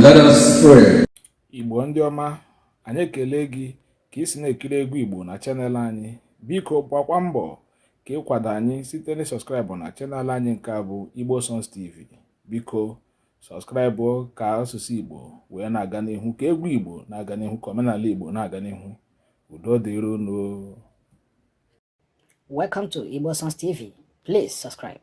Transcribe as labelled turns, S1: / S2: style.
S1: Let us pray.
S2: Igbo ndị ọma, anyị ekele gị ka ị si na-ekiri egwu Igbo na chanel anyị. Biko gbakwa mbọ ka ịkwado anyị site na sọskraịbụ na chanel anyị nke a bụ Igbo Songs TV. Biko sọskraịbụ ka asụsụ Igbo wee na-aga n'ihu, ka egwu Igbo na-aga n'ihu, ka omenala Igbo na-aga n'ihu. Udo dịrị unu.
S3: Welcome to Igbo Songs TV. Please subscribe.